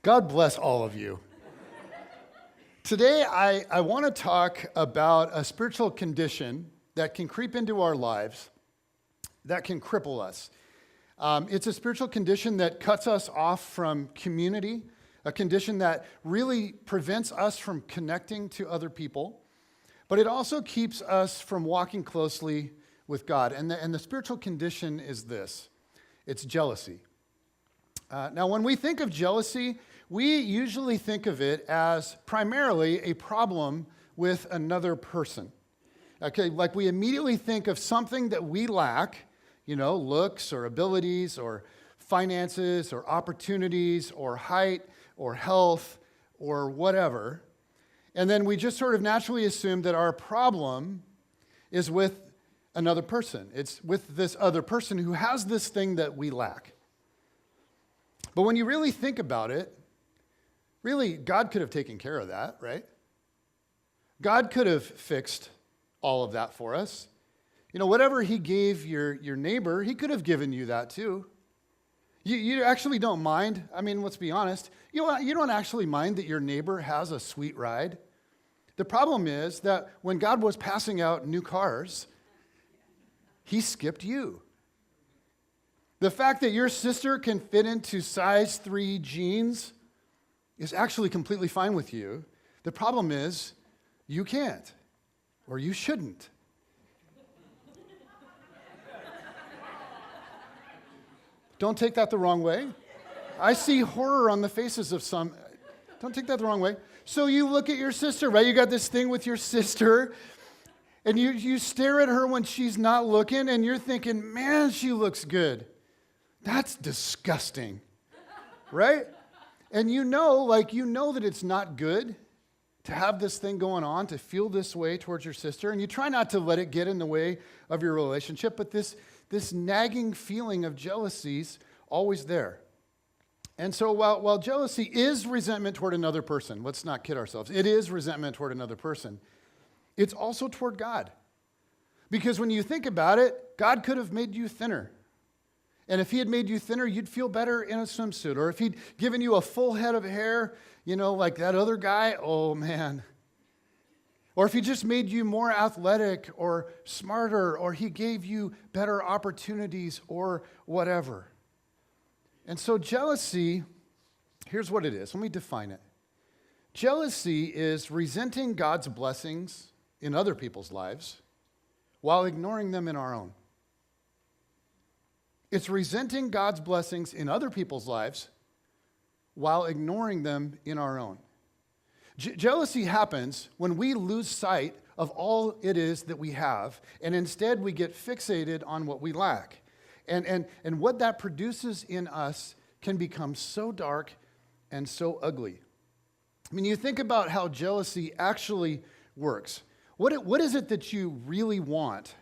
God bless all of you. Today, I want to talk about a spiritual condition that can creep into our lives, that can cripple us. It's a spiritual condition that cuts us off from community, a condition that really prevents us from connecting to other people, but it also keeps us from walking closely with God. And the spiritual condition is this: it's jealousy. Now, when we think of jealousy, we usually think of it as primarily a problem with another person. Okay, like we immediately think of something that we lack, looks or abilities or finances or opportunities or height or health or whatever. And then we just sort of naturally assume that our problem is with another person. It's with this other person who has this thing that we lack. But when you really think about it, really, God could have taken care of that, right? God could have fixed all of that for us. Whatever he gave your neighbor, he could have given you that too. You actually don't mind. I mean, let's be honest. You don't actually mind that your neighbor has a sweet ride. The problem is that when God was passing out new cars, he skipped you. The fact that your sister can fit into size 3 jeans is actually completely fine with you. The problem is you can't, or you shouldn't. Don't take that the wrong way. I see horror on the faces of some. Don't take that the wrong way. So you look at your sister, right? You got this thing with your sister, and you stare at her when she's not looking, and you're thinking, man, she looks good. That's disgusting, right? And you know that it's not good to have this thing going on, to feel this way towards your sister, and you try not to let it get in the way of your relationship, but this nagging feeling of jealousy's always there. And so while jealousy is resentment toward another person, let's not kid ourselves, it is resentment toward another person, it's also toward God. Because when you think about it, God could have made you thinner. And if he had made you thinner, you'd feel better in a swimsuit. Or if he'd given you a full head of hair, like that other guy, oh man. Or if he just made you more athletic or smarter, or he gave you better opportunities or whatever. And so jealousy, here's what it is. Let me define it. Jealousy is resenting God's blessings in other people's lives while ignoring them in our own. It's resenting God's blessings in other people's lives while ignoring them in our own. Jealousy happens when we lose sight of all it is that we have, and instead we get fixated on what we lack. And what that produces in us can become so dark and so ugly. I mean, you think about how jealousy actually works. What is it that you really want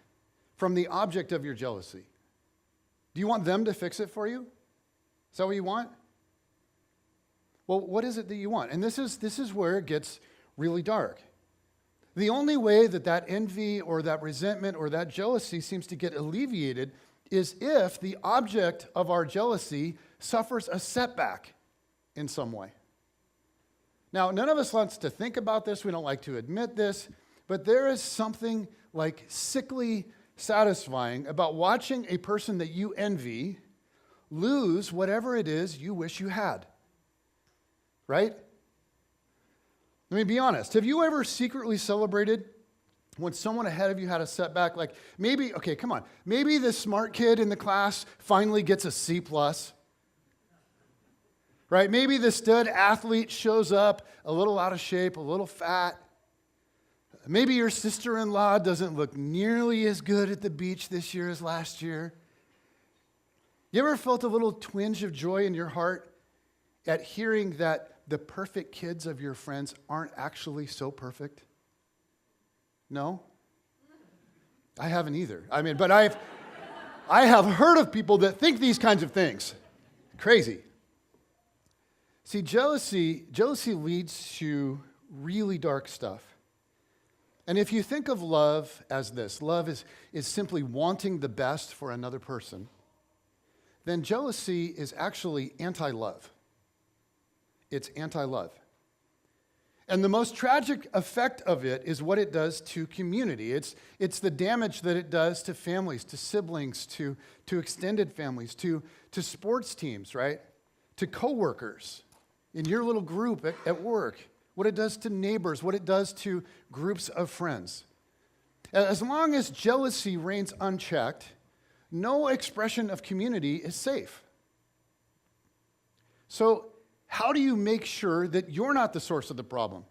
from the object of your jealousy? Do you want them to fix it for you? Is that what you want? Well, what is it that you want? And this is where it gets really dark. The only way that envy or that resentment or that jealousy seems to get alleviated is if the object of our jealousy suffers a setback in some way. Now, none of us wants to think about this. We don't like to admit this. But there is something like sickly satisfying about watching a person that you envy lose whatever it is you wish you had. Right? Let me be honest. Have you ever secretly celebrated when someone ahead of you had a setback? Like maybe the smart kid in the class finally gets a C+. Right? Maybe the stud athlete shows up a little out of shape, a little fat. Maybe your sister-in-law doesn't look nearly as good at the beach this year as last year. You ever felt a little twinge of joy in your heart at hearing that the perfect kids of your friends aren't actually so perfect? No? I haven't either. I mean, but I have heard of people that think these kinds of things. Crazy. See, jealousy leads to really dark stuff. And if you think of love as this, love is simply wanting the best for another person, then jealousy is actually anti-love. it's anti-love. And the most tragic effect of it is what it does to community. It's the damage that it does to families, to siblings, to extended families, to sports teams, right? To coworkers, in your little group at work, what it does to neighbors, what it does to groups of friends. As long as jealousy reigns unchecked, no expression of community is safe. So, how do you make sure that you're not the source of the problem?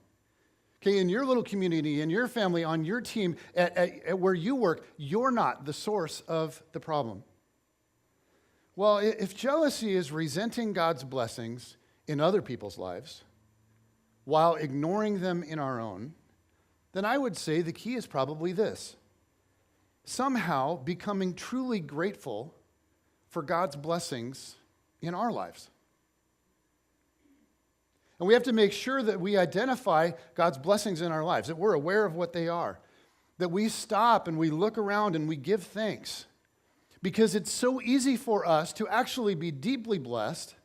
Okay, in your little community, in your family, on your team, at where you work, you're not the source of the problem. Well, if jealousy is resenting God's blessings in other people's lives while ignoring them in our own, then I would say the key is probably this: somehow becoming truly grateful for God's blessings in our lives. And we have to make sure that we identify God's blessings in our lives, that we're aware of what they are, that we stop and we look around and we give thanks. Because it's so easy for us to actually be deeply blessed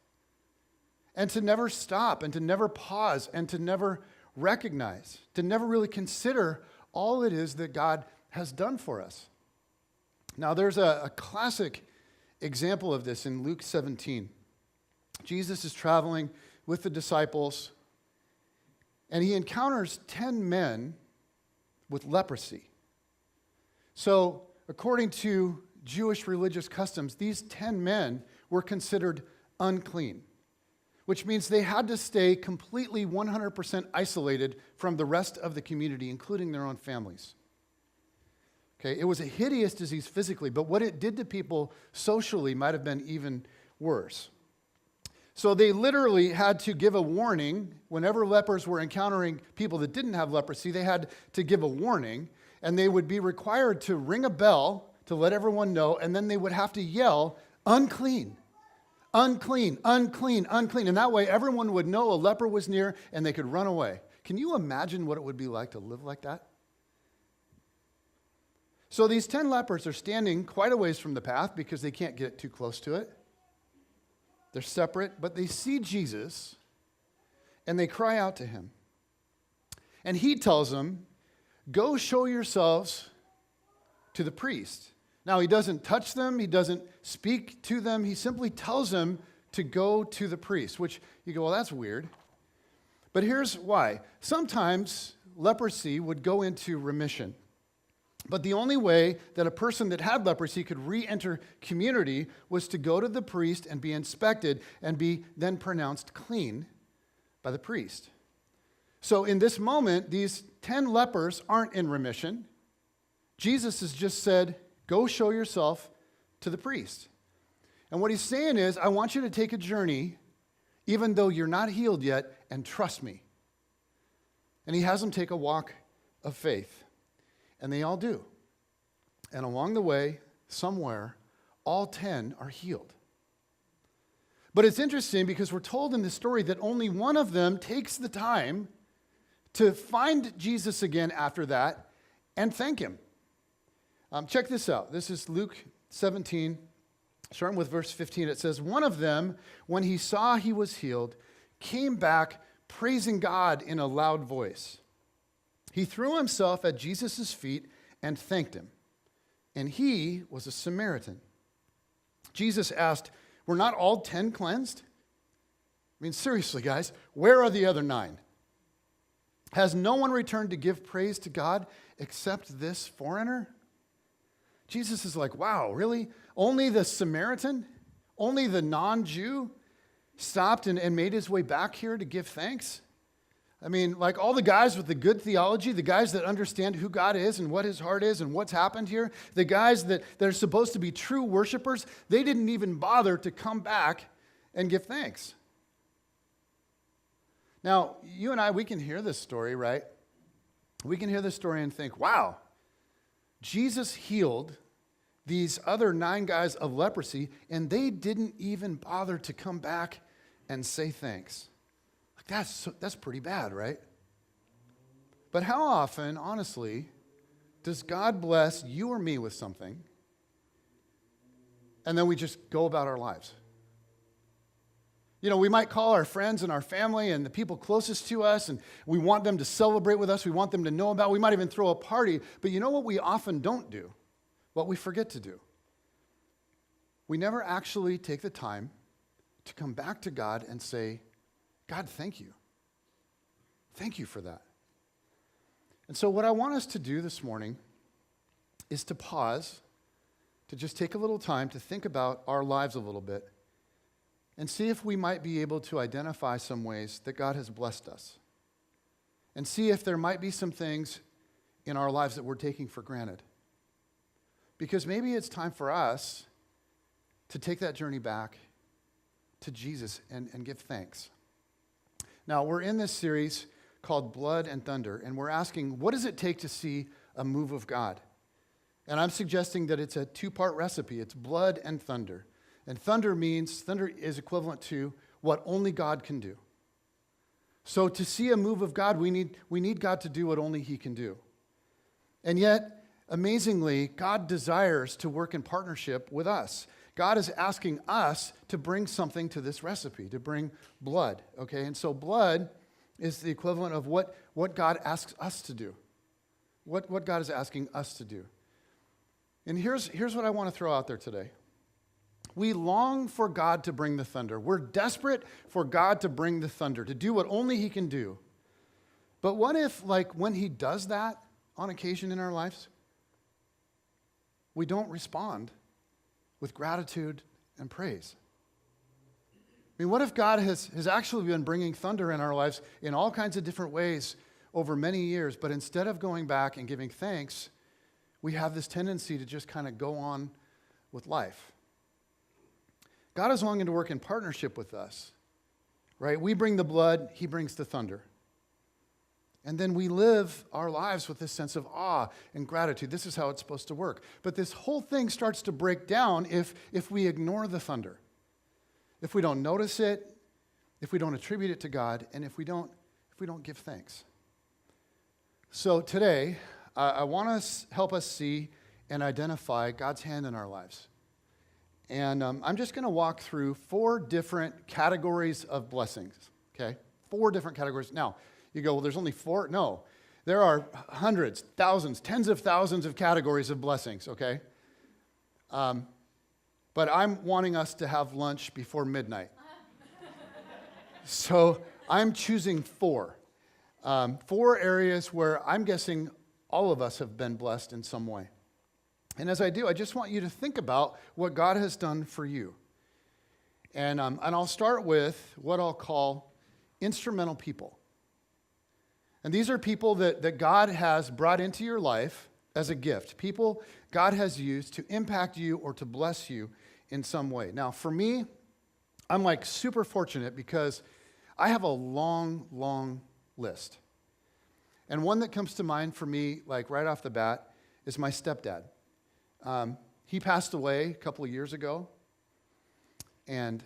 and to never stop and to never pause and to never recognize, to never really consider all it is that God has done for us. Now, there's a classic example of this in Luke 17. Jesus is traveling with the disciples, and he encounters 10 men with leprosy. So, according to Jewish religious customs, these 10 men were considered unclean, which means they had to stay completely 100% isolated from the rest of the community, including their own families. Okay, it was a hideous disease physically, but what it did to people socially might have been even worse. So they literally had to give a warning. Whenever lepers were encountering people that didn't have leprosy, they had to give a warning, and they would be required to ring a bell to let everyone know, and then they would have to yell, "Unclean, unclean, unclean, unclean." And that way everyone would know a leper was near and they could run away. Can you imagine what it would be like to live like that? So these 10 lepers are standing quite a ways from the path because they can't get too close to it. They're separate, but they see Jesus, and they cry out to him. And he tells them, "Go show yourselves to the priest." Now, he doesn't touch them. He doesn't speak to them. He simply tells them to go to the priest, which you go, well, that's weird. But here's why. Sometimes leprosy would go into remission. But the only way that a person that had leprosy could re-enter community was to go to the priest and be inspected and be then pronounced clean by the priest. So in this moment, these 10 lepers aren't in remission. Jesus has just said, "Go show yourself to the priest." And what he's saying is, I want you to take a journey, even though you're not healed yet, and trust me. And he has them take a walk of faith. And they all do. And along the way, somewhere, all 10 are healed. But it's interesting because we're told in the story that only one of them takes the time to find Jesus again after that and thank him. Check this out. This is Luke 17, starting with verse 15. It says, "One of them, when he saw he was healed, came back praising God in a loud voice. He threw himself at Jesus' feet and thanked him. And he was a Samaritan." Jesus asked, "Were not all 10 cleansed?" I mean, seriously, guys, where are the other 9? Has no one returned to give praise to God except this foreigner? Jesus is like, wow, really? Only the Samaritan? Only the non-Jew stopped and made his way back here to give thanks? I mean, like all the guys with the good theology, the guys that understand who God is and what his heart is and what's happened here, the guys that are supposed to be true worshipers, they didn't even bother to come back and give thanks. Now, you and I, we can hear this story, right? We can hear this story and think, wow, Jesus healed these other 9 guys of leprosy, and they didn't even bother to come back and say thanks. That's pretty bad, right? But how often, honestly, does God bless you or me with something, and then we just go about our lives? You know, we might call our friends and our family and the people closest to us, and we want them to celebrate with us. We want them to know about. We might even throw a party. But you know what we often don't do? What we forget to do? We never actually take the time to come back to God and say, God, thank you. Thank you for that. And so what I want us to do this morning is to pause, to just take a little time to think about our lives a little bit and see if we might be able to identify some ways that God has blessed us. And see if there might be some things in our lives that we're taking for granted. Because maybe it's time for us to take that journey back to Jesus and give thanks. Now, we're in this series called Blood and Thunder, and we're asking, what does it take to see a move of God? And I'm suggesting that it's a two-part recipe. It's blood and thunder. And thunder is equivalent to what only God can do. So to see a move of God, we need God to do what only He can do. And yet, amazingly, God desires to work in partnership with us. God is asking us to bring something to this recipe, to bring blood, okay? And so blood is the equivalent of what God asks us to do, what God is asking us to do. And here's what I want to throw out there today. We long for God to bring the thunder. We're desperate for God to bring the thunder, to do what only He can do. But what if, like, when He does that on occasion in our lives, we don't respond with gratitude and praise? I mean, what if God has actually been bringing thunder in our lives in all kinds of different ways over many years, but instead of going back and giving thanks, we have this tendency to just kind of go on with life? God is longing to work in partnership with us, right? We bring the blood, He brings the thunder. And then we live our lives with this sense of awe and gratitude. This is how it's supposed to work. But this whole thing starts to break down if we ignore the thunder, if we don't notice it, if we don't attribute it to God, and if we don't give thanks. So today, I want to help us see and identify God's hand in our lives. And I'm just going to walk through 4 different categories of blessings, okay? 4 different categories. Now, you go, well, there's only 4? No. There are hundreds, thousands, tens of thousands of categories of blessings, okay? But I'm wanting us to have lunch before midnight. So I'm choosing 4. 4 areas where I'm guessing all of us have been blessed in some way. And as I do, I just want you to think about what God has done for you. And I'll start with what I'll call instrumental people. And these are people that God has brought into your life as a gift. People God has used to impact you or to bless you in some way. Now, for me, I'm like super fortunate because I have a long, long list. And one that comes to mind for me, like right off the bat, is my stepdad. He passed away a couple of years ago, and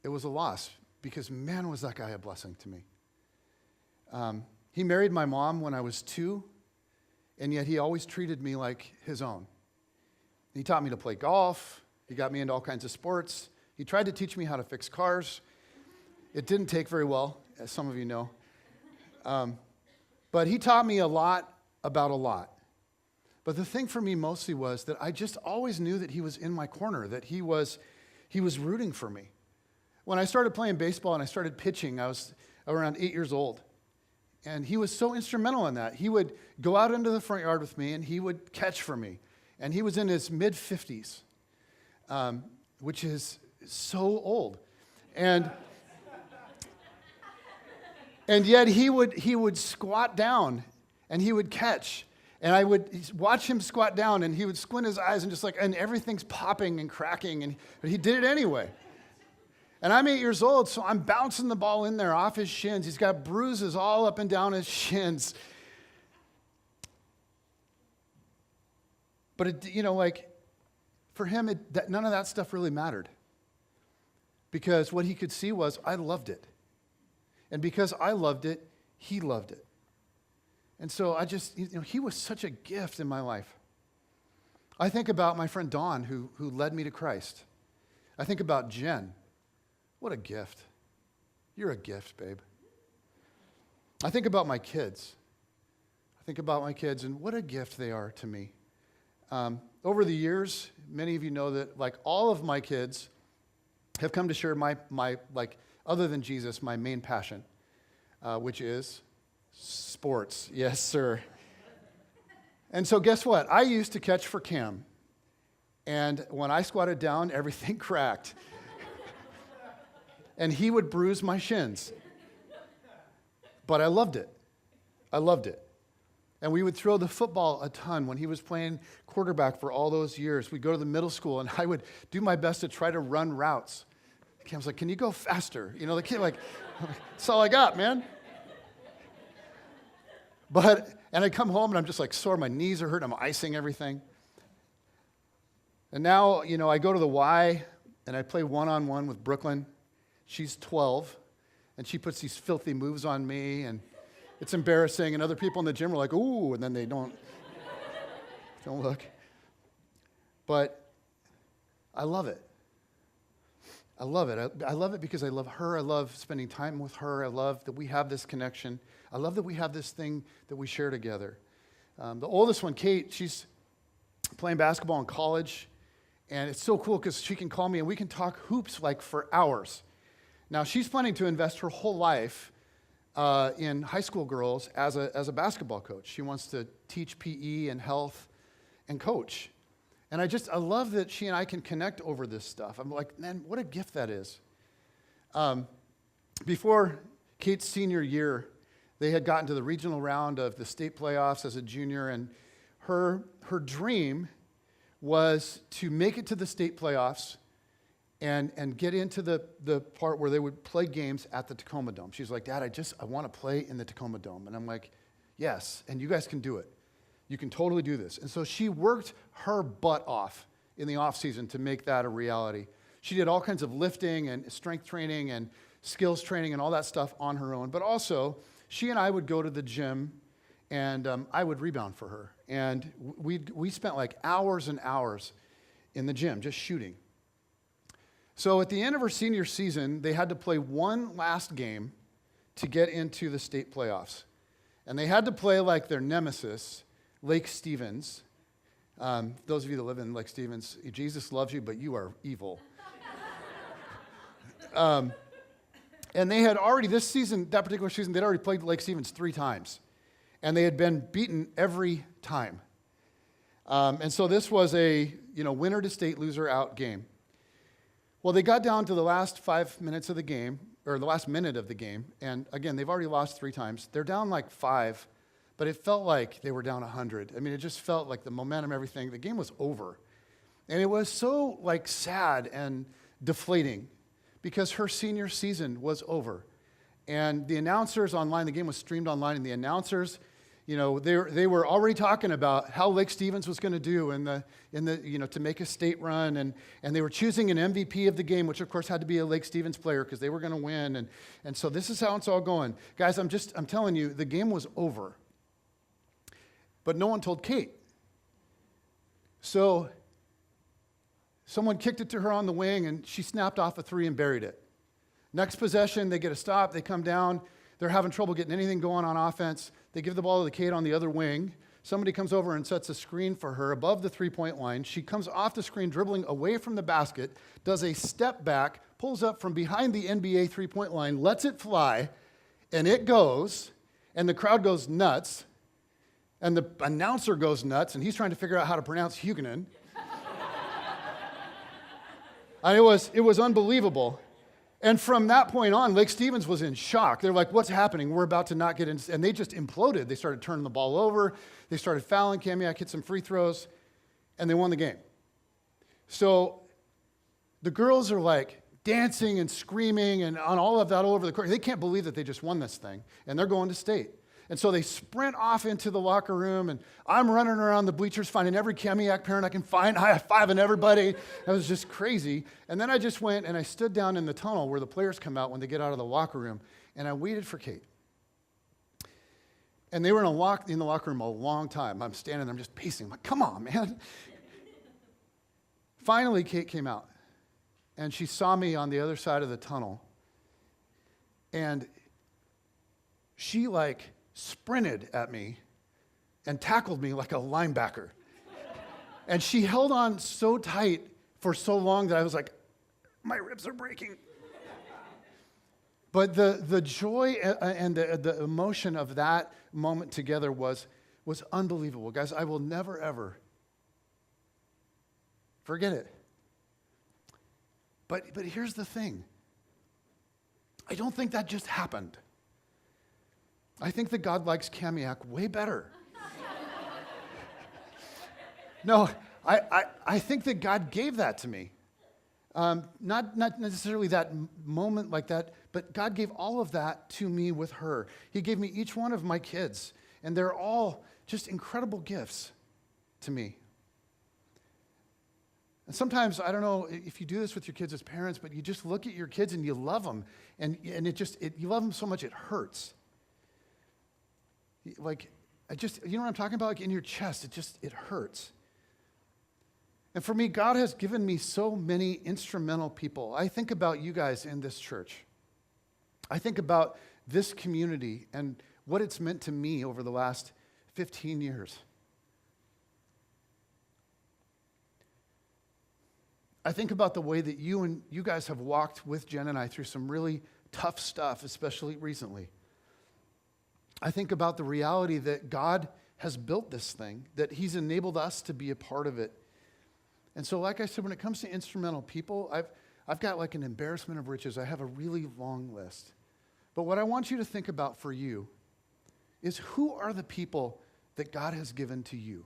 it was a loss because, man, was that guy a blessing to me. He married my mom when I was 2, and yet he always treated me like his own. He taught me to play golf. He got me into all kinds of sports. He tried to teach me how to fix cars. It didn't take very well, as some of you know. But he taught me a lot about a lot. But the thing for me mostly was that I just always knew that he was in my corner, that he was rooting for me. When I started playing baseball and I started pitching, I was around 8 years old. And he was so instrumental in that. He would go out into the front yard with me and he would catch for me. And he was in his mid-50s, which is so old. And yet he would squat down and he would catch. And I would watch him squat down and he would squint his eyes and everything's popping and cracking. But he did it anyway. And I'm 8 years old, so I'm bouncing the ball in there off his shins. He's got bruises all up and down his shins. But, for him, none of that stuff really mattered. Because what he could see was, I loved it. And because I loved it, he loved it. And so he was such a gift in my life. I think about my friend Dawn, who led me to Christ. I think about Jen, What a gift. You're a gift, babe. I think about my kids. And what a gift they are to me. Over the years, many of you know that like all of my kids have come to share my like, other than Jesus, my main passion, which is sports. Yes, sir. And so guess what? I used to catch for Cam. And when I squatted down, everything cracked. And he would bruise my shins. But I loved it. And we would throw the football a ton when he was playing quarterback for all those years. We'd go to the middle school, and I would do my best to try to run routes. Cam's like, can you go faster? You know, the kid like, that's all I got, man. And I come home, and I'm just like sore. My knees are hurting. I'm icing everything. And now, you know, I go to the Y, and I play one-on-one with Brooklyn. She's 12, and she puts these filthy moves on me, and it's embarrassing, and other people in the gym are like, ooh, and then they don't look. But I love it. I love it because I love her. I love spending time with her. I love that we have this connection. I love that we have this thing that we share together. The oldest one, Kate, she's playing basketball in college, and it's so cool because she can call me, and we can talk hoops like for hours. Now, she's planning to invest her whole life in high school girls as a basketball coach. She wants to teach PE and health and coach. And I love that she and I can connect over this stuff. I'm like, man, what a gift that is. Before Kate's senior year, they had gotten to the regional round of the state playoffs as a junior, and her dream was to make it to the state playoffs and get into the part where they would play games at the Tacoma Dome. She's like, Dad, I want to play in the Tacoma Dome. And I'm like, yes, and you guys can do it. You can totally do this. And so she worked her butt off in the off season to make that a reality. She did all kinds of lifting and strength training and skills training and all that stuff on her own. But also, she and I would go to the gym, and I would rebound for her. And we spent like hours and hours in the gym just shooting. So at the end of her senior season, they had to play one last game to get into the state playoffs. And they had to play like their nemesis, Lake Stevens. Those of you that live in Lake Stevens, Jesus loves you, but you are evil. And they had already, that particular season, they'd already played Lake Stevens 3 times. And they had been beaten every time. And so this was a winner to state, loser out game. Well, they got down to the last 5 minutes of the game, or the last minute of the game, and again, they've already lost 3 times. They're down like 5, but it felt like they were down 100. I mean, it just felt like the momentum, everything. The game was over. And it was so like sad and deflating because her senior season was over. And the announcers online, the game was streamed online, and the announcers, they were already talking about how Lake Stevens was going to do in the to make a state run, and they were choosing an MVP of the game, which of course had to be a Lake Stevens player because they were going to win, and so this is how it's all going, guys. I'm telling you, the game was over, but no one told Kate. So someone kicked it to her on the wing, and she snapped off a 3 and buried it. Next possession, they get a stop, they come down, they're having trouble getting anything going on offense. They give the ball to the Kate on the other wing. Somebody comes over and sets a screen for her above the 3-point line. She comes off the screen, dribbling away from the basket, does a step back, pulls up from behind the NBA 3-point line, lets it fly, and it goes, and the crowd goes nuts, and the announcer goes nuts, and he's trying to figure out how to pronounce Huguenin. And it was unbelievable. And from that point on, Lake Stevens was in shock. They're like, what's happening? We're about to not get in. And they just imploded. They started turning the ball over. They started fouling. Kamiak hit some free throws, and they won the game. So the girls are like dancing and screaming and on all of that all over the court. They can't believe that they just won this thing, and they're going to state. And so they sprint off into the locker room, and I'm running around the bleachers finding every Kamiak parent I can find, high-fiving everybody. It was just crazy. And then I just went and I stood down in the tunnel where the players come out when they get out of the locker room, and I waited for Kate. And they were in the locker room a long time. I'm standing there, I'm just pacing. I'm like, come on, man. Finally, Kate came out. and she saw me on the other side of the tunnel. And she sprinted at me and tackled me like a linebacker. And she held on so tight for so long that I was like, my ribs are breaking. But the joy and the emotion of that moment together was unbelievable. Guys, I will never, ever forget it. But here's the thing. I don't think that just happened. I think that God likes Kamiak way better. No, I think that God gave that to me. Not necessarily that moment like that, but God gave all of that to me with her. He gave me each one of my kids, and they're all just incredible gifts to me. And sometimes, I don't know if you do this with your kids as parents, but you just look at your kids and you love them, and you love them so much it hurts. You know what I'm talking about? Like in your chest, it hurts. And for me, God has given me so many instrumental people. I think about you guys in this church. I think about this community and what it's meant to me over the last 15 years. I think about the way that you guys have walked with Jen and I through some really tough stuff, especially recently. I think about the reality that God has built this thing, that He's enabled us to be a part of it. And so, like I said, when it comes to instrumental people, I've got like an embarrassment of riches. I have a really long list. But what I want you to think about for you is, who are the people that God has given to you?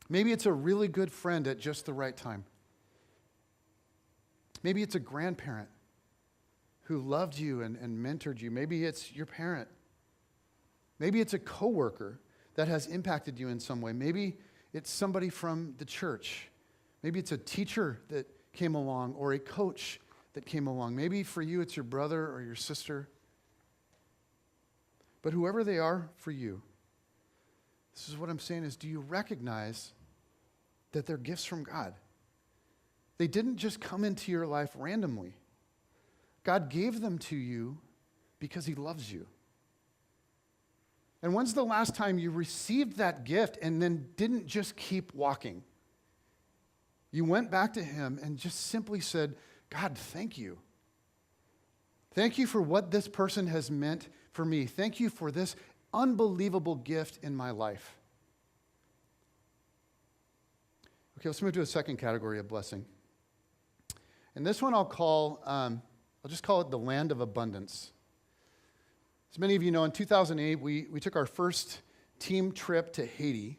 Maybe it's a really good friend at just the right time. Maybe it's a grandparent who loved you and mentored you. Maybe it's your parent. Maybe it's a coworker that has impacted you in some way. Maybe it's somebody from the church. Maybe it's a teacher that came along, or a coach that came along. Maybe for you it's your brother or your sister. But whoever they are for you, this is what I'm saying is, do you recognize that they're gifts from God? They didn't just come into your life randomly. God gave them to you because He loves you. And when's the last time you received that gift and then didn't just keep walking? You went back to Him and just simply said, God, thank you. Thank you for what this person has meant for me. Thank you for this unbelievable gift in my life. Okay, let's move to a second category of blessing. And this one I'll just call it the land of abundance. As many of you know, in 2008, we took our first team trip to Haiti.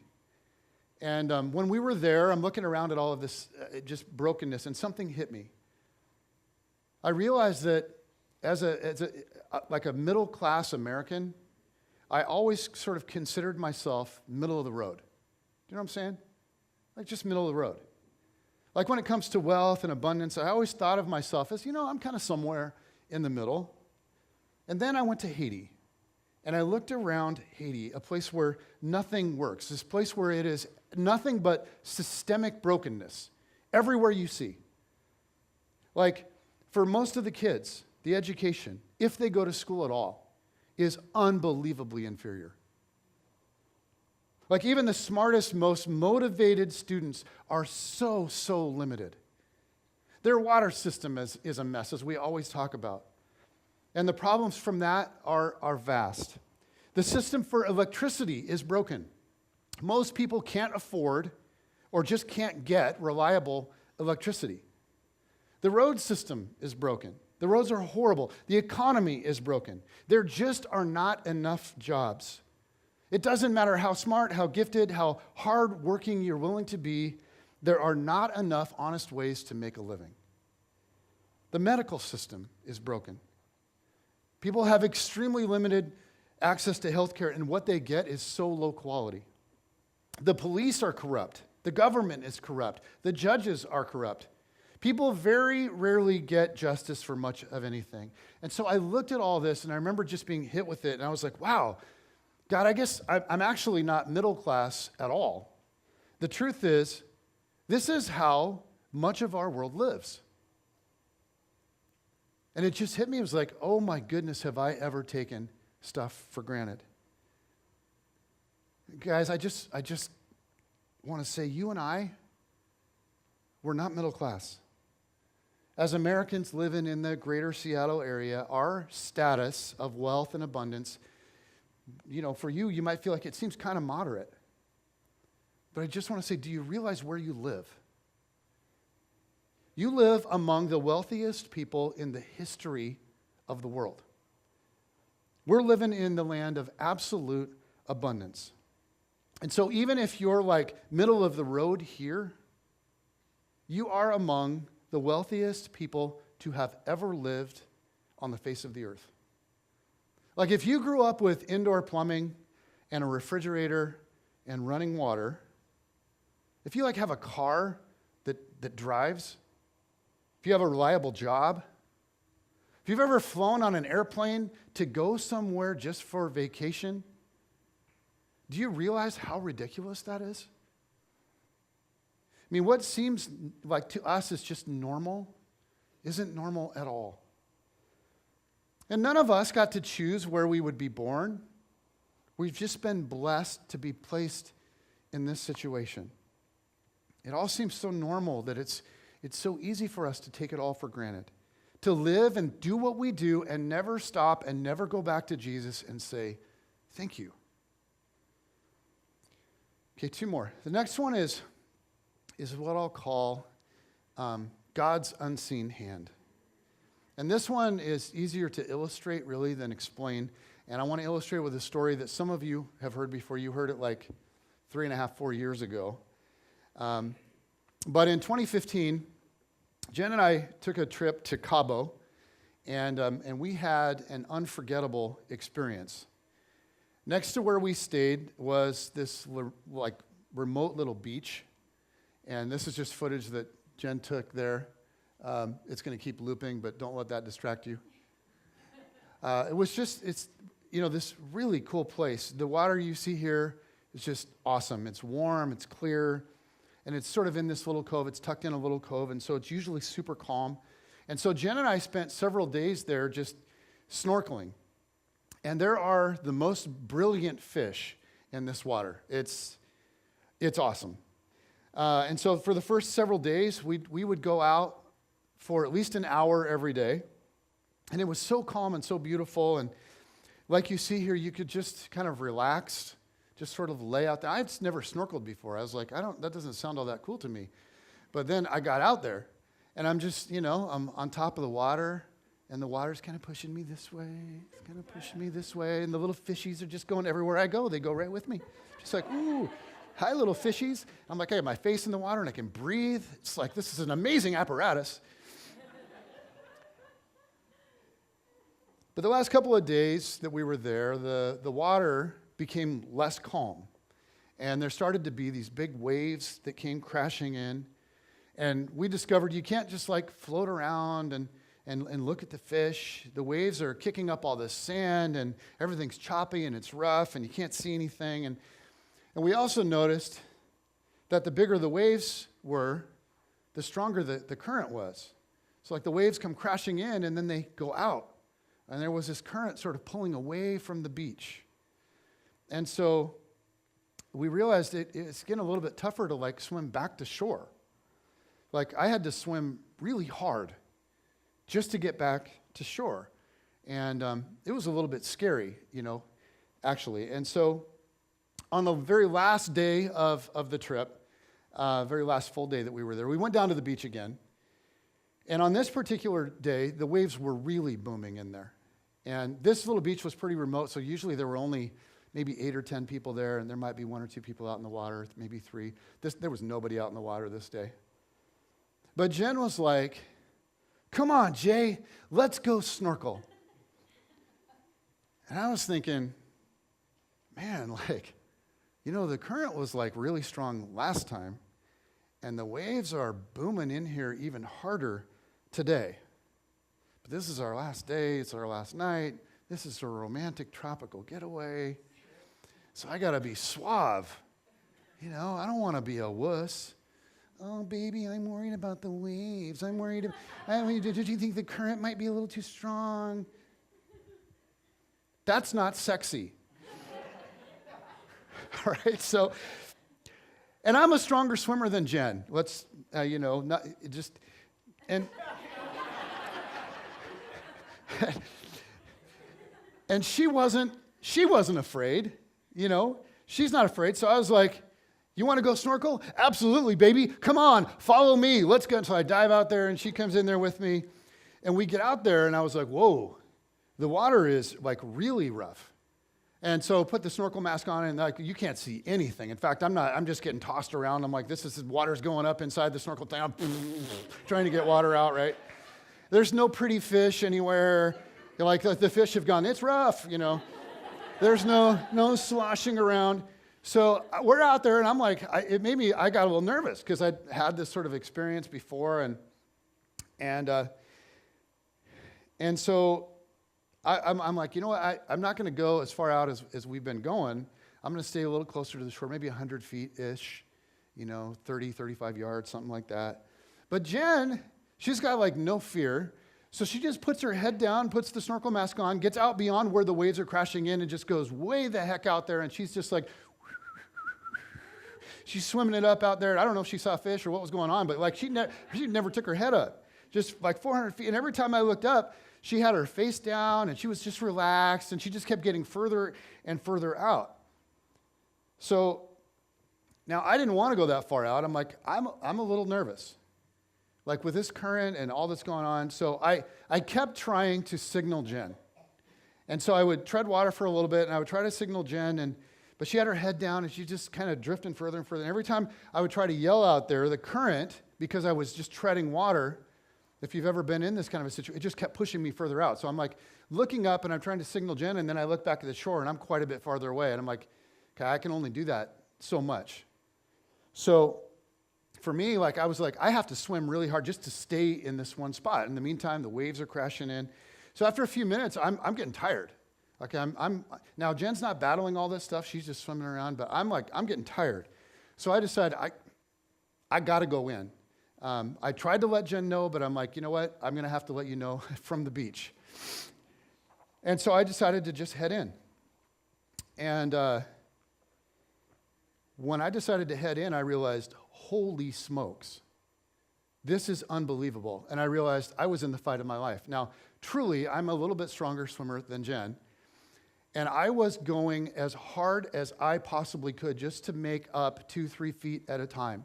And when we were there, I'm looking around at all of this just brokenness, and something hit me. I realized that as a middle-class American, I always sort of considered myself middle of the road. Do you know what I'm saying? Like just middle of the road. Like when it comes to wealth and abundance, I always thought of myself as, I'm kind of somewhere in the middle. And then I went to Haiti, and I looked around Haiti, a place where nothing works, this place where it is nothing but systemic brokenness everywhere you see. Like, for most of the kids, the education, if they go to school at all, is unbelievably inferior. Like, even the smartest, most motivated students are so limited. Their water system is a mess, as we always talk about. And the problems from that are vast. The system for electricity is broken. Most people can't afford or just can't get reliable electricity. The road system is broken. The roads are horrible. The economy is broken. There just are not enough jobs. It doesn't matter how smart, how gifted, how hardworking you're willing to be, there are not enough honest ways to make a living. The medical system is broken. People have extremely limited access to health care, and what they get is so low quality. The police are corrupt. The government is corrupt. The judges are corrupt. People very rarely get justice for much of anything. And so I looked at all this, and I remember just being hit with it, and I was like, wow, God, I guess I'm actually not middle class at all. The truth is, this is how much of our world lives. And it just hit me. It was like, oh my goodness, have I ever taken stuff for granted? Guys, I just want to say you and I, we're not middle class. As Americans living in the greater Seattle area, our status of wealth and abundance, for you might feel like it seems kind of moderate. But I just want to say, do you realize where you live? You live among the wealthiest people in the history of the world. We're living in the land of absolute abundance. And so even if you're like middle of the road here, you are among the wealthiest people to have ever lived on the face of the earth. Like if you grew up with indoor plumbing and a refrigerator and running water, if you like have a car that drives, if you have a reliable job, if you've ever flown on an airplane to go somewhere just for vacation, do you realize how ridiculous that is? I mean, what seems like to us is just normal isn't normal at all. And none of us got to choose where we would be born. We've just been blessed to be placed in this situation. It all seems so normal that it's so easy for us to take it all for granted. To live and do what we do and never stop and never go back to Jesus and say, thank you. Okay, two more. The next one is what I'll call God's unseen hand. And this one is easier to illustrate, really, than explain. And I want to illustrate with a story that some of you have heard before. You heard it like 3.5, 4 years ago. But in 2015, Jen and I took a trip to Cabo, and we had an unforgettable experience. Next to where we stayed was this remote little beach, and this is just footage that Jen took there. It's going to keep looping, but don't let that distract you. It's this really cool place. The water you see here is just awesome. It's warm, it's clear, and it's sort of in this little cove. It's tucked in a little cove, and so it's usually super calm. And so Jen and I spent several days there just snorkeling. And there are the most brilliant fish in this water. It's awesome. And so for the first several days, we would go out for at least an hour every day. And it was so calm and so beautiful. And like you see here, you could just kind of relax, just sort of lay out there. I'd never snorkeled before. I was like, that doesn't sound all that cool to me. But then I got out there, and I'm just, I'm on top of the water. And the water's kind of pushing me this way. It's kind of pushing me this way. And the little fishies are just going everywhere I go. They go right with me. Just like, ooh, hi, little fishies. I'm like, I have my face in the water and I can breathe. It's like, this is an amazing apparatus. But the last couple of days that we were there, the water became less calm. And there started to be these big waves that came crashing in. And we discovered you can't just like float around and look at the fish. The waves are kicking up all this sand, and everything's choppy and it's rough, and you can't see anything. And we also noticed that the bigger the waves were, the stronger the current was. So like the waves come crashing in, and then they go out. And there was this current sort of pulling away from the beach. And so we realized it's getting a little bit tougher to like swim back to shore. Like I had to swim really hard just to get back to shore. And it was a little bit scary, actually. And so on the very last day of the trip, very last full day that we were there, we went down to the beach again. And on this particular day, the waves were really booming in there. And this little beach was pretty remote, so usually there were only maybe 8 or 10 people there, and there might be 1 or 2 people out in the water, maybe 3. There was nobody out in the water this day. But Jen was like, come on, Jay, let's go snorkel. And I was thinking, man, the current was like really strong last time, and the waves are booming in here even harder today. But this is our last day, it's our last night. This is a romantic tropical getaway. So I got to be suave. I don't want to be a wuss. Oh, baby, I'm worried about the waves. I'm worried. Did you think the current might be a little too strong? That's not sexy. All right, so, and I'm a stronger swimmer than Jen. Let's, not just, and, and she wasn't afraid, she's not afraid. So I was like, you want to go snorkel? Absolutely, baby. Come on, follow me. Let's go. So I dive out there, and she comes in there with me, and we get out there, and I was like, whoa, the water is like really rough. And so put the snorkel mask on, and like you can't see anything. In fact, I'm just getting tossed around. I'm like, water's going up inside the snorkel thing. I'm trying to get water out, right? There's no pretty fish anywhere. Like the fish have gone, it's rough, There's no sloshing around. So we're out there, and I'm like, it made me, I got a little nervous because I'd had this sort of experience before, and so I'm like, you know what, I'm not going to go as far out as we've been going. I'm going to stay a little closer to the shore, maybe 100 feet-ish, 30, 35 yards, something like that. But Jen, she's got like no fear. So she just puts her head down, puts the snorkel mask on, gets out beyond where the waves are crashing in, and just goes way the heck out there, and she's just like, she's swimming it up out there. I don't know if she saw fish or what was going on, but like she never took her head up. Just like 400 feet. And every time I looked up, she had her face down, and she was just relaxed, and she just kept getting further and further out. So now I didn't want to go that far out. I'm like, I'm a little nervous. Like with this current and all that's going on. So I kept trying to signal Jen. And so I would tread water for a little bit, and I would try to signal Jen, but she had her head down, and she just kind of drifting further and further. And every time I would try to yell out there, the current, because I was just treading water, if you've ever been in this kind of a situation, it just kept pushing me further out. So I'm like looking up, and I'm trying to signal Jen, and then I look back at the shore, and I'm quite a bit farther away. And I'm like, okay, I can only do that so much. So for me, like I was like, I have to swim really hard just to stay in this one spot. In the meantime, the waves are crashing in. So after a few minutes, I'm getting tired. Like now Jen's not battling all this stuff. She's just swimming around, but I'm getting tired. So I decided I got to go in. I tried to let Jen know, but I'm like, you know what? I'm going to have to let you know from the beach. And so I decided to just head in. And when I decided to head in, I realized, holy smokes, this is unbelievable. And I realized I was in the fight of my life. Now, truly, I'm a little bit stronger swimmer than Jen. And I was going as hard as I possibly could just to make up 2-3 feet at a time.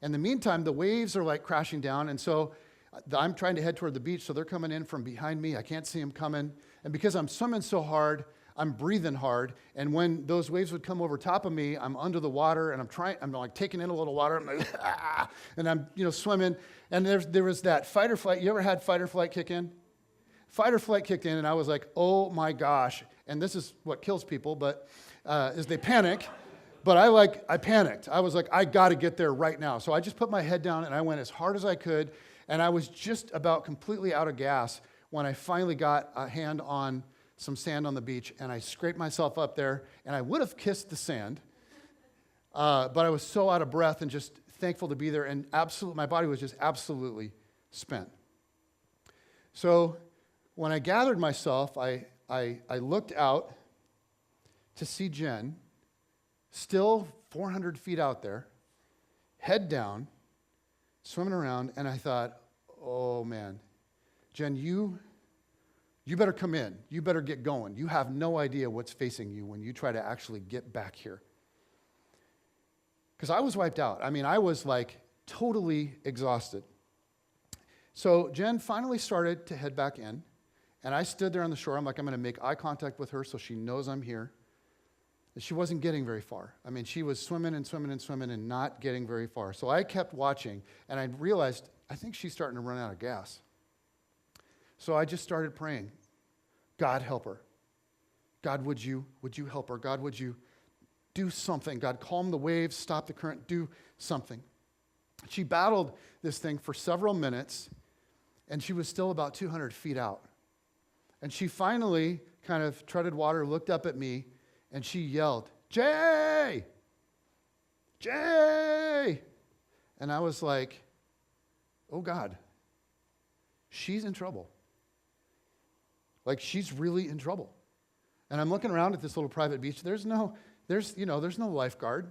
In the meantime, the waves are like crashing down. And so I'm trying to head toward the beach. So they're coming in from behind me. I can't see them coming. And because I'm swimming so hard, I'm breathing hard. And when those waves would come over top of me, I'm under the water, and I'm like taking in a little water. I'm like, and I'm, swimming. And there was that fight or flight. You ever had fight or flight kick in? Fight or flight kicked in, and I was like, oh my gosh. And this is what kills people, but is they panic. But I panicked. I was like, I got to get there right now. So I just put my head down, and I went as hard as I could. And I was just about completely out of gas when I finally got a hand on some sand on the beach, and I scraped myself up there, and I would have kissed the sand, but I was so out of breath and just thankful to be there, and my body was just absolutely spent. So when I gathered myself, I looked out to see Jen, still 400 feet out there, head down, swimming around, and I thought, oh man, Jen, you better come in. You better get going. You have no idea what's facing you when you try to actually get back here. Because I was wiped out. I mean, I was like totally exhausted. So Jen finally started to head back in, and I stood there on the shore. I'm like, I'm going to make eye contact with her so she knows I'm here. And she wasn't getting very far. I mean, she was swimming and swimming and swimming and not getting very far. So I kept watching, and I realized, I think she's starting to run out of gas. So I just started praying. God, help her. God, would you help her? God, would you do something? God, calm the waves, stop the current, do something. She battled this thing for several minutes, and she was still about 200 feet out. And she finally kind of treaded water, looked up at me, and she yelled, Jay! Jay! And I was like, oh God, she's in trouble. Like, she's really in trouble. And I'm looking around at this little private beach. There's no lifeguard.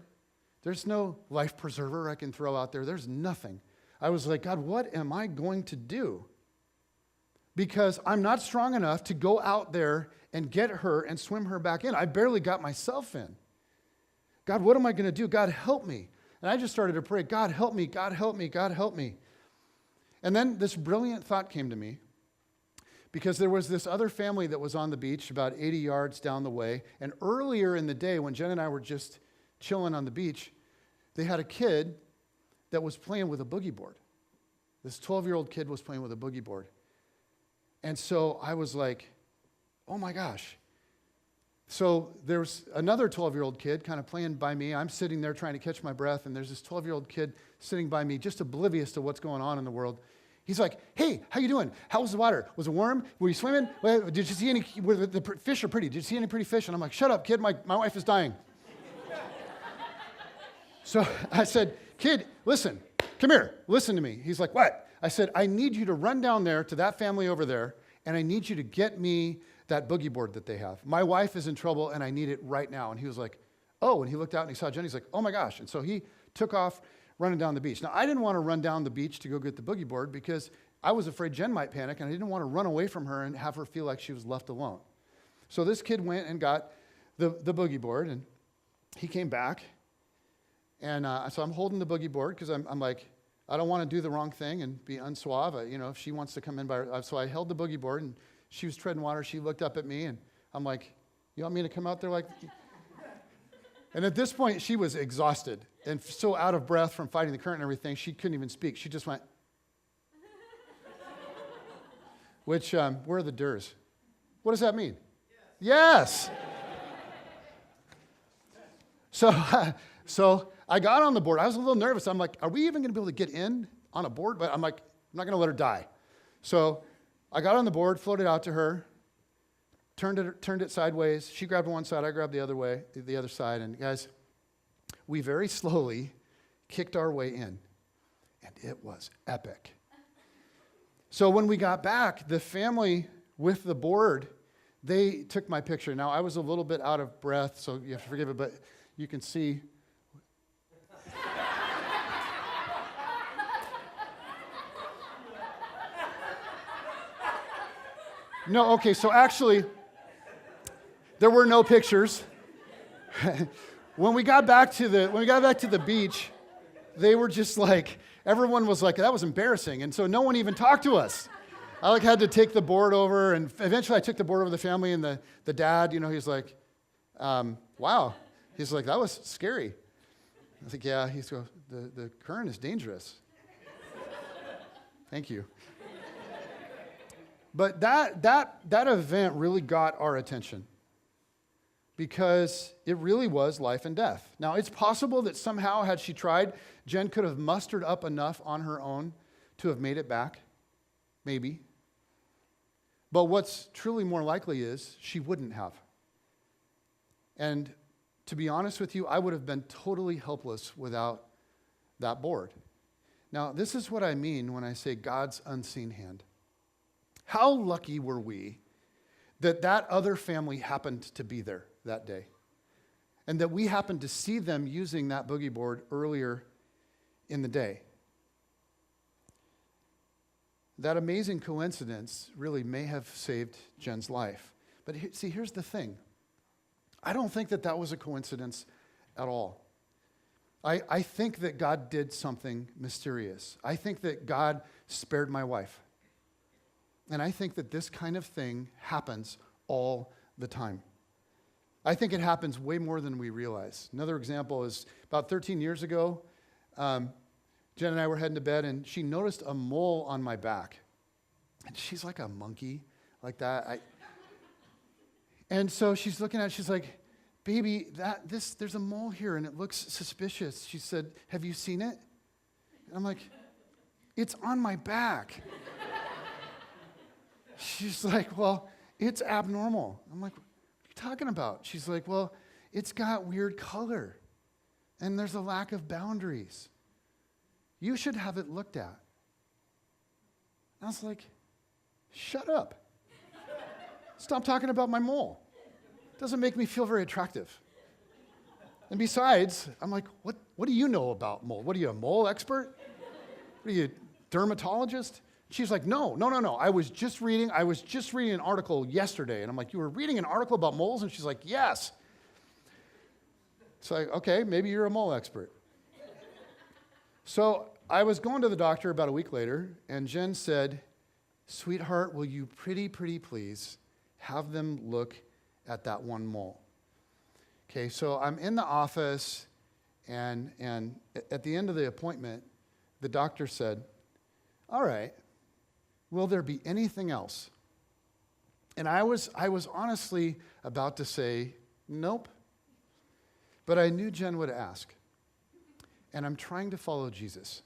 There's no life preserver I can throw out there. There's nothing. I was like, God, what am I going to do? Because I'm not strong enough to go out there and get her and swim her back in. I barely got myself in. God, what am I going to do? God, help me. And I just started to pray, God, help me, God, help me, God, help me. And then this brilliant thought came to me, because there was this other family that was on the beach about 80 yards down the way. And earlier in the day, when Jen and I were just chilling on the beach, they had a kid that was playing with a boogie board. This 12-year-old kid was playing with a boogie board. And so I was like, oh my gosh. So there's another 12-year-old kid kind of playing by me. I'm sitting there trying to catch my breath, and there's this 12-year-old kid sitting by me, just oblivious to what's going on in the world. He's like, hey, how you doing? How was the water? Was it warm? Were you swimming? Did you see any, the fish are pretty. Did you see any pretty fish? And I'm like, shut up, kid, my wife is dying. So I said, kid, listen, come here, listen to me. He's like, what? I said, I need you to run down there to that family over there, and I need you to get me that boogie board that they have. My wife is in trouble, and I need it right now. And he was like, oh, and he looked out and he saw Jenny. He's like, oh my gosh. And so he took off running down the beach. Now, I didn't want to run down the beach to go get the boogie board because I was afraid Jen might panic, and I didn't want to run away from her and have her feel like she was left alone. So this kid went and got the boogie board, and he came back. And so I'm holding the boogie board because I'm like, I don't want to do the wrong thing and be unsuave. If she wants to come in by her. So I held the boogie board, and she was treading water. She looked up at me, and I'm like, you want me to come out there like? And at this point, she was exhausted and so out of breath from fighting the current and everything, she couldn't even speak. She just went, which, where are the Durs? What does that mean? Yes. So I got on the board. I was a little nervous. I'm like, are we even going to be able to get in on a board? But I'm like, I'm not going to let her die. So I got on the board, floated out to her, turned it sideways. She grabbed one side, I grabbed the other side. And guys, we very slowly kicked our way in. And it was epic. So when we got back, the family with the board, they took my picture. Now, I was a little bit out of breath, so you have to forgive it, but you can see. No, okay, so actually, there were no pictures. When we got back to the beach, they were just like, everyone was like, that was embarrassing, and so no one even talked to us. I had to take the board over, and eventually I took the board over to the family, and the dad, he's like, wow. He's like, that was scary. I was like, yeah. He's like, the current is dangerous. Thank you. But that event really got our attention because it really was life and death. Now, it's possible that somehow, had she tried, Jen could have mustered up enough on her own to have made it back. Maybe. But what's truly more likely is she wouldn't have. And to be honest with you, I would have been totally helpless without that board. Now, this is what I mean when I say God's unseen hand. How lucky were we that other family happened to be there that day, and that we happened to see them using that boogie board earlier in the day. That amazing coincidence really may have saved Jen's life. But see, here's the thing. I don't think that was a coincidence at all. I think that God did something mysterious. I think that God spared my wife. And I think that this kind of thing happens all the time. I think it happens way more than we realize. Another example is about 13 years ago, Jen and I were heading to bed, and she noticed a mole on my back. And she's like a monkey, like that. And so she's looking at it, she's like, baby, there's a mole here, and it looks suspicious. She said, have you seen it? And I'm like, it's on my back. She's like, well, it's abnormal. I'm like, what are you talking about? She's like, well, it's got weird color, and there's a lack of boundaries. You should have it looked at. And I was like, shut up. Stop talking about my mole. It doesn't make me feel very attractive. And besides, I'm like, what do you know about mold? What are you, a mole expert? What are you, dermatologist? She's like, no. I was just reading an article yesterday. And I'm like, you were reading an article about moles? And she's like, yes. It's like, okay, maybe you're a mole expert. So I was going to the doctor about a week later, and Jen said, sweetheart, will you pretty please have them look at that one mole? Okay, so I'm in the office, and at the end of the appointment, the doctor said, all right, will there be anything else? And I was honestly about to say, nope. But I knew Jen would ask. And I'm trying to follow Jesus.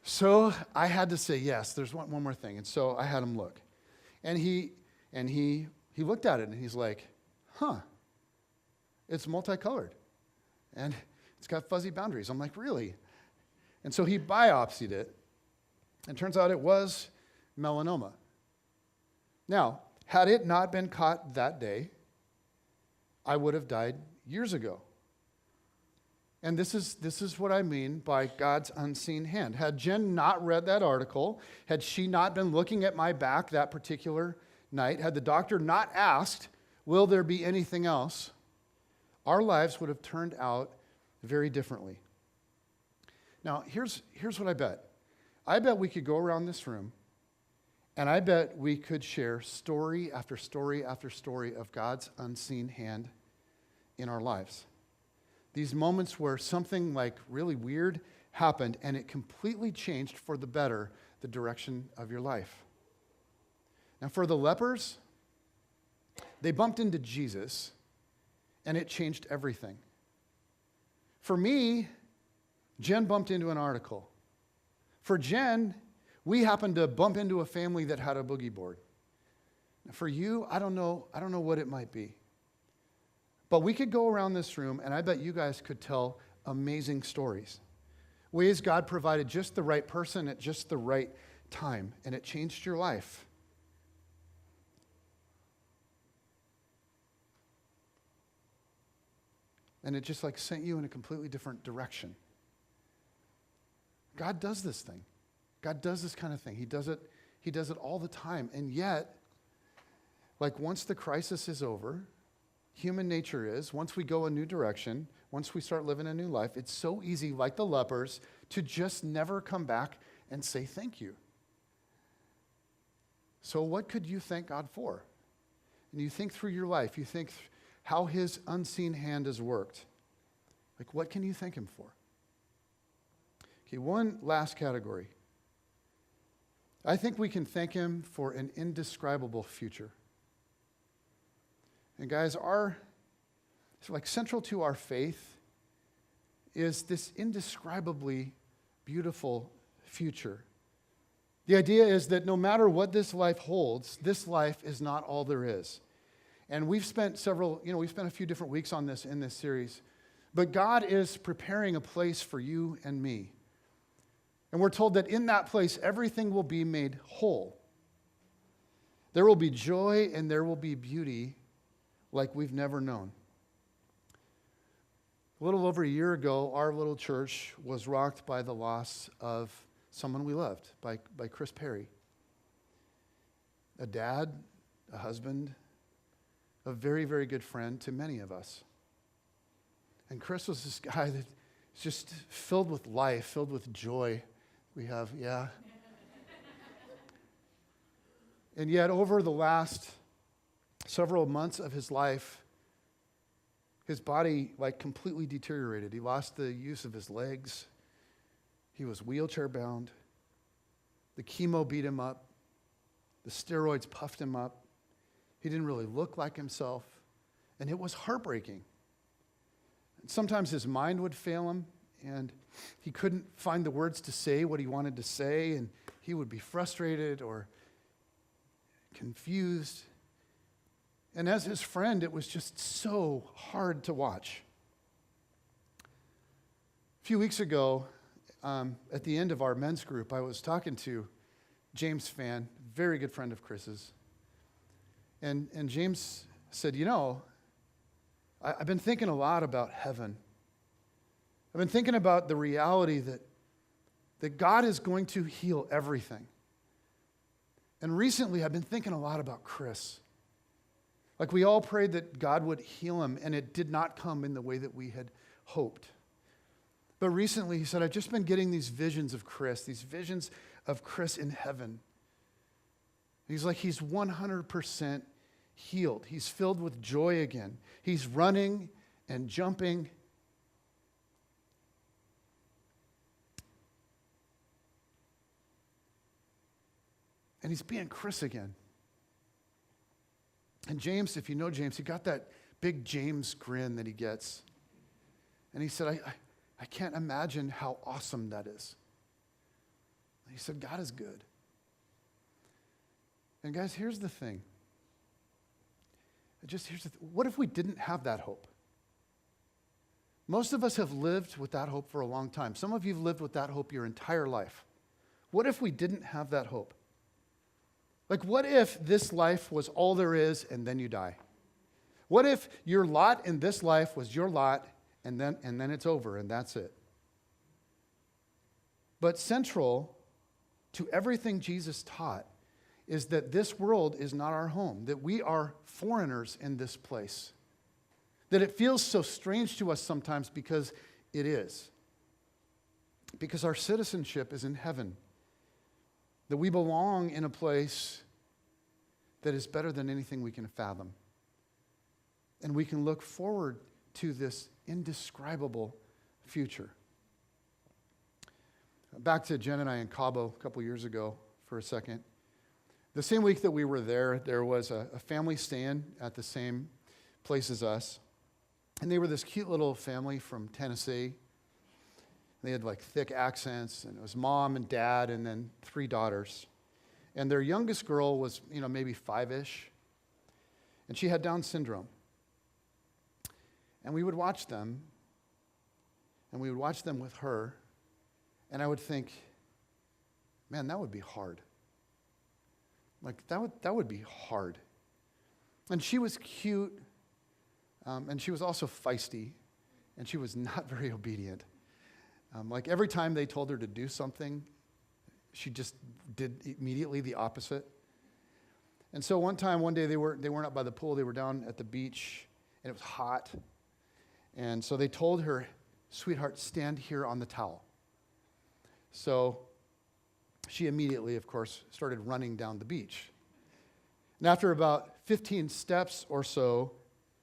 So I had to say, yes, there's one more thing. And so I had him look. And he looked at it, and he's like, it's multicolored. And it's got fuzzy boundaries. I'm like, really? And so he biopsied it. And turns out it was melanoma. Now, had it not been caught that day, I would have died years ago. And this is what I mean by God's unseen hand. Had Jen not read that article, had she not been looking at my back that particular night, had the doctor not asked, will there be anything else, our lives would have turned out very differently. Now, here's what I bet. I bet we could go around this room, and I bet we could share story after story after story of God's unseen hand in our lives. These moments where something like really weird happened and it completely changed for the better the direction of your life. Now, for the lepers, they bumped into Jesus and it changed everything. For me, Jen bumped into an article. For Jen, we happened to bump into a family that had a boogie board. For you, I don't know what it might be. But we could go around this room, and I bet you guys could tell amazing stories. Ways God provided just the right person at just the right time, and it changed your life. And it just like sent you in a completely different direction. God does this thing. God does this kind of thing. He does it all the time. And yet, like once the crisis is over, human nature is, once we go a new direction, once we start living a new life, it's so easy, like the lepers, to just never come back and say thank you. So what could you thank God for? And you think through your life, you think how his unseen hand has worked. Like, what can you thank him for? Okay, one last category. I think we can thank him for an indescribable future. And guys, central to our faith is this indescribably beautiful future. The idea is that no matter what this life holds, this life is not all there is. And we've spent a few different weeks on this in this series. But God is preparing a place for you and me. And we're told that in that place, everything will be made whole. There will be joy and there will be beauty like we've never known. A little over a year ago, our little church was rocked by the loss of someone we loved, by Chris Perry. A dad, a husband, a very, very good friend to many of us. And Chris was this guy that was just filled with life, filled with joy. And yet over the last several months of his life, his body completely deteriorated. He lost the use of his legs. He was wheelchair bound. The chemo beat him up. The steroids puffed him up. He didn't really look like himself. And it was heartbreaking. And sometimes his mind would fail him, and he couldn't find the words to say what he wanted to say, and he would be frustrated or confused. And as his friend, it was just so hard to watch. A few weeks ago, at the end of our men's group, I was talking to James Fan, very good friend of Chris's. And James said, I've been thinking a lot about heaven. I've been thinking about the reality that God is going to heal everything. And recently, I've been thinking a lot about Chris. Like we all prayed that God would heal him, and it did not come in the way that we had hoped. But recently, he said, I've just been getting these visions of Chris in heaven. He's like, he's 100% healed. He's filled with joy again. He's running and jumping. And he's being Chris again. And James, if you know James, he got that big James grin that he gets. And he said, I can't imagine how awesome that is. And he said, God is good. And guys, here's the thing. What if we didn't have that hope? Most of us have lived with that hope for a long time. Some of you have lived with that hope your entire life. What if we didn't have that hope? Like, what if this life was all there is and then you die? What if your lot in this life was your lot and then it's over and that's it? But central to everything Jesus taught is that this world is not our home, that we are foreigners in this place, that it feels so strange to us sometimes because it is, because our citizenship is in heaven, that we belong in a place that is better than anything we can fathom. And we can look forward to this indescribable future. Back to Jen and I in Cabo a couple years ago for a second. The same week that we were there was a family staying at the same place as us. And they were this cute little family from Tennessee. They had like thick accents, and it was mom and dad and then 3 daughters. And their youngest girl was, maybe 5-ish. And she had Down syndrome. And we would watch them, and we would watch them with her, and I would think, man, that would be hard. Like, that would be hard. And she was cute, and she was also feisty, and she was not very obedient. Like, every time they told her to do something, she just did immediately the opposite. And so one day, they weren't up by the pool, they were down at the beach, and it was hot. And so they told her, sweetheart, stand here on the towel. So she immediately, of course, started running down the beach. And after about 15 steps or so,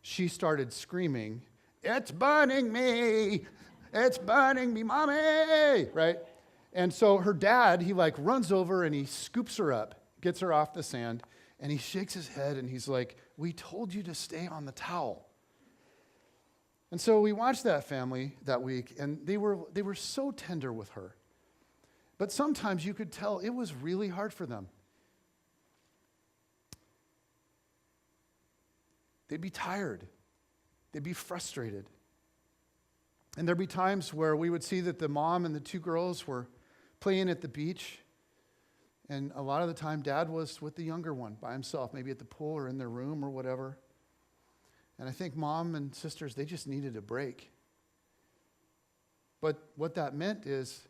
she started screaming, "It's burning me! It's burning me, mommy!" Right? And so her dad, he runs over and he scoops her up, gets her off the sand, and he shakes his head and he's like, "We told you to stay on the towel." And so we watched that family that week, and they were so tender with her. But sometimes you could tell it was really hard for them. They'd be tired. They'd be frustrated. And there'd be times where we would see that the mom and the 2 girls were playing at the beach, and a lot of the time Dad was with the younger one by himself, maybe at the pool or in their room or whatever. And I think mom and sisters, they just needed a break. But what that meant is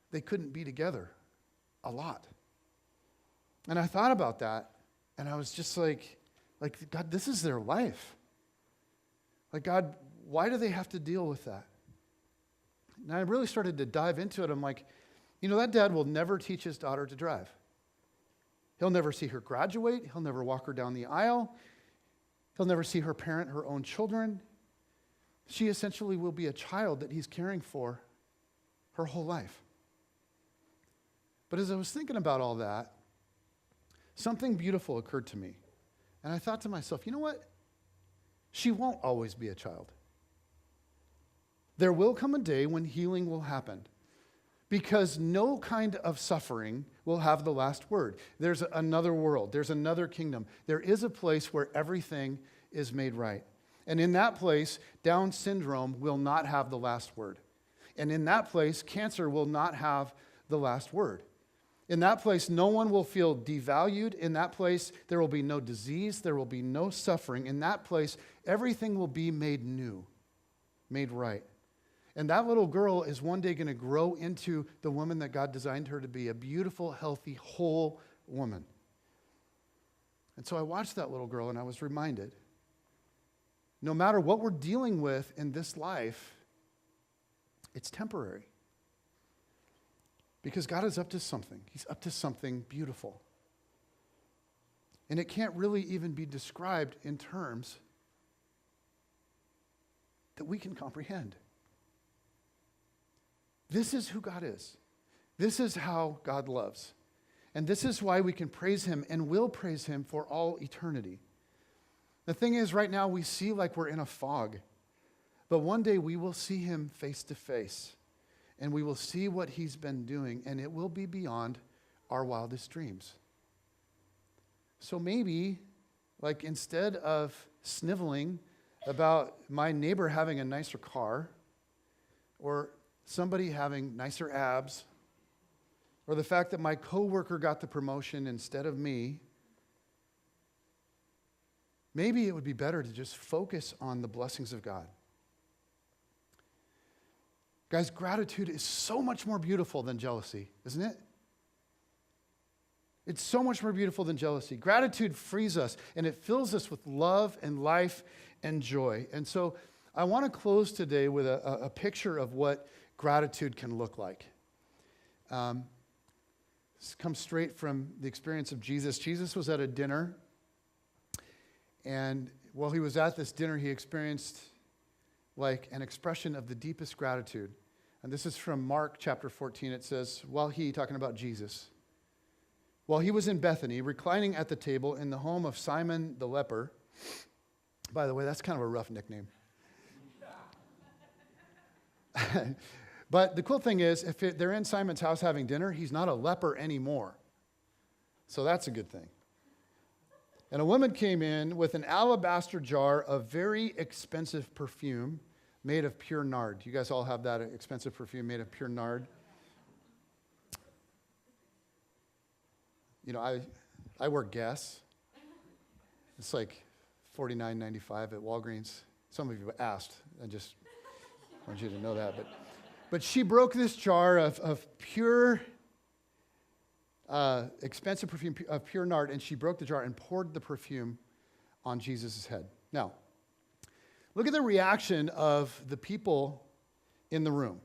they couldn't be together a lot. And I thought about that, and I was just like, God, this is their life. Like, God, why do they have to deal with that? And I really started to dive into it. I'm like, that dad will never teach his daughter to drive. He'll never see her graduate. He'll never walk her down the aisle. He'll never see her parent her own children. She essentially will be a child that he's caring for her whole life. But as I was thinking about all that, something beautiful occurred to me. And I thought to myself, you know what? She won't always be a child. There will come a day when healing will happen, because no kind of suffering will have the last word. There's another world. There's another kingdom. There is a place where everything is made right. And in that place, Down syndrome will not have the last word. And in that place, cancer will not have the last word. In that place, no one will feel devalued. In that place, there will be no disease. There will be no suffering. In that place, everything will be made new, made right. And that little girl is one day going to grow into the woman that God designed her to be, a beautiful, healthy, whole woman. And so I watched that little girl and I was reminded, no matter what we're dealing with in this life, it's temporary. Because God is up to something. He's up to something beautiful. And it can't really even be described in terms that we can comprehend. This is who God is. This is how God loves. And this is why we can praise him and will praise him for all eternity. The thing is, right now we see like we're in a fog. But one day we will see him face to face. And we will see what he's been doing. And it will be beyond our wildest dreams. So maybe, like instead of sniveling about my neighbor having a nicer car, or somebody having nicer abs, or the fact that my coworker got the promotion instead of me, maybe it would be better to just focus on the blessings of God. Guys, gratitude is so much more beautiful than jealousy, isn't it? It's so much more beautiful than jealousy. Gratitude frees us, and it fills us with love and life and joy. And so I want to close today with a picture of what gratitude can look like. This comes straight from the experience of Jesus. Jesus was at a dinner, and while he was at this dinner, he experienced like an expression of the deepest gratitude. And this is from Mark chapter 14. It says, talking about Jesus, while he was in Bethany, reclining at the table in the home of Simon the leper. By the way, that's kind of a rough nickname. But the cool thing is, if they're in Simon's house having dinner, he's not a leper anymore. So that's a good thing. And a woman came in with an alabaster jar of very expensive perfume made of pure nard. You guys all have that expensive perfume made of pure nard? You know, I wear Guess. It's like $49.95 at Walgreens. Some of you asked. I just want you to know that. But she broke this jar of pure, expensive perfume of pure nard, and she broke the jar and poured the perfume on Jesus' head. Now, look at the reaction of the people in the room.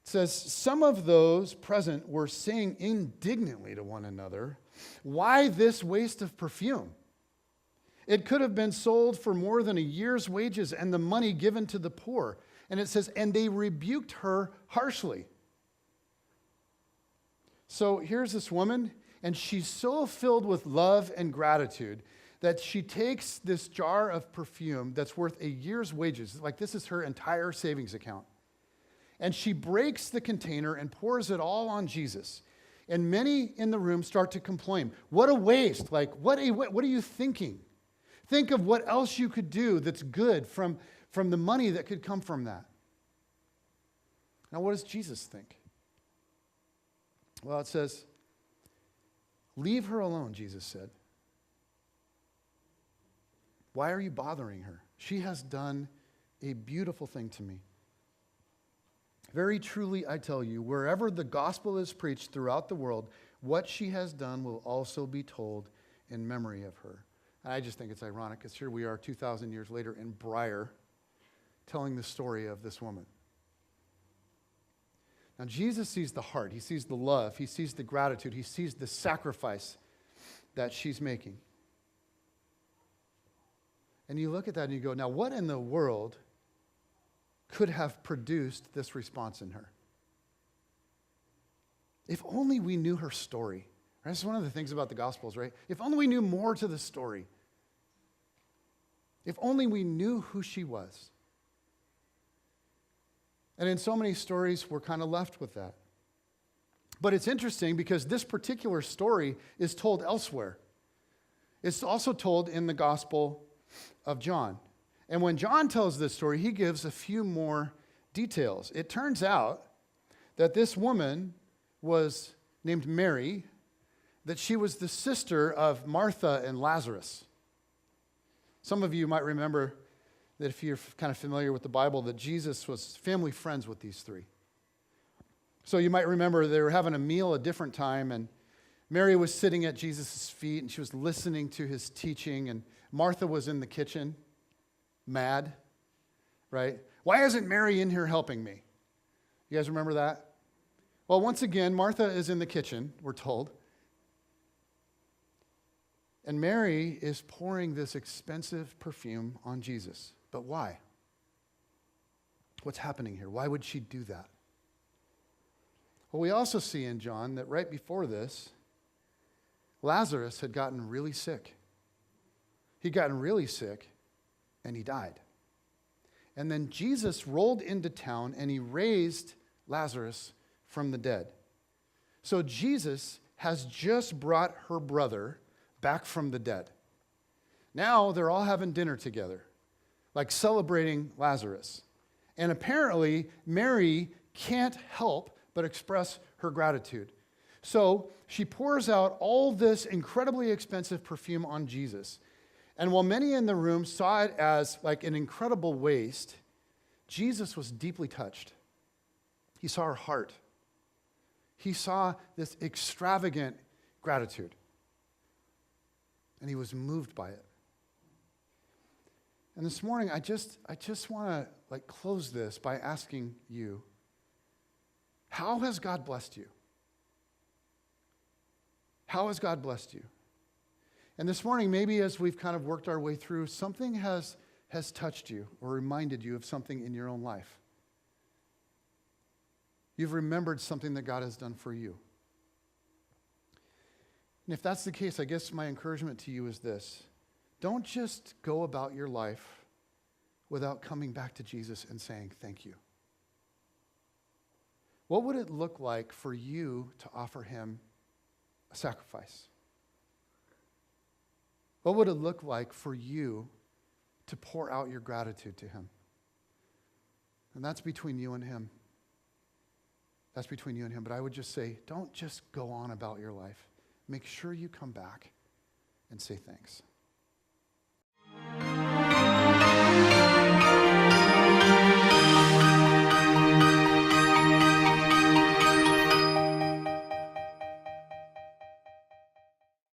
It says, some of those present were saying indignantly to one another, "Why this waste of perfume? It could have been sold for more than a year's wages and the money given to the poor." And it says, and they rebuked her harshly. So here's this woman, and she's so filled with love and gratitude that she takes this jar of perfume that's worth a year's wages, like this is her entire savings account, and she breaks the container and pours it all on Jesus. And many in the room start to complain. What a waste. Like, what are you thinking? Think of what else you could do that's good from the money that could come from that. Now, what does Jesus think? Well, it says, "Leave her alone," Jesus said. "Why are you bothering her? She has done a beautiful thing to me. Very truly, I tell you, wherever the gospel is preached throughout the world, what she has done will also be told in memory of her." And I just think it's ironic because here we are 2,000 years later in Briar telling the story of this woman. Now, Jesus sees the heart. He sees the love. He sees the gratitude. He sees the sacrifice that she's making. And you look at that and you go, now what in the world could have produced this response in her? If only we knew her story. Right? That's one of the things about the Gospels, right? If only we knew more to the story. If only we knew who she was. And in so many stories, we're kind of left with that. But it's interesting because this particular story is told elsewhere. It's also told in the Gospel of John. And when John tells this story, he gives a few more details. It turns out that this woman was named Mary, that she was the sister of Martha and Lazarus. Some of you might remember that if you're kind of familiar with the Bible, that Jesus was family friends with these three. So you might remember they were having a meal a different time, and Mary was sitting at Jesus' feet, and she was listening to his teaching, and Martha was in the kitchen, mad, right? Why isn't Mary in here helping me? You guys remember that? Well, once again, Martha is in the kitchen, we're told. And Mary is pouring this expensive perfume on Jesus. But why? What's happening here? Why would she do that? Well, we also see in John that right before this, Lazarus had gotten really sick. He'd gotten really sick, and he died. And then Jesus rolled into town, and he raised Lazarus from the dead. So Jesus has just brought her brother back from the dead. Now they're all having dinner together, like celebrating Lazarus. And apparently, Mary can't help but express her gratitude. So she pours out all this incredibly expensive perfume on Jesus. And while many in the room saw it as like an incredible waste, Jesus was deeply touched. He saw her heart. He saw this extravagant gratitude. And he was moved by it. And this morning, I just want to close this by asking you, how has God blessed you? How has God blessed you? And this morning, maybe as we've kind of worked our way through, something has touched you or reminded you of something in your own life. You've remembered something that God has done for you. And if that's the case, I guess my encouragement to you is this. Don't just go about your life without coming back to Jesus and saying thank you. What would it look like for you to offer him a sacrifice? What would it look like for you to pour out your gratitude to him? And that's between you and him. That's between you and him. But I would just say, don't just go on about your life. Make sure you come back and say thanks.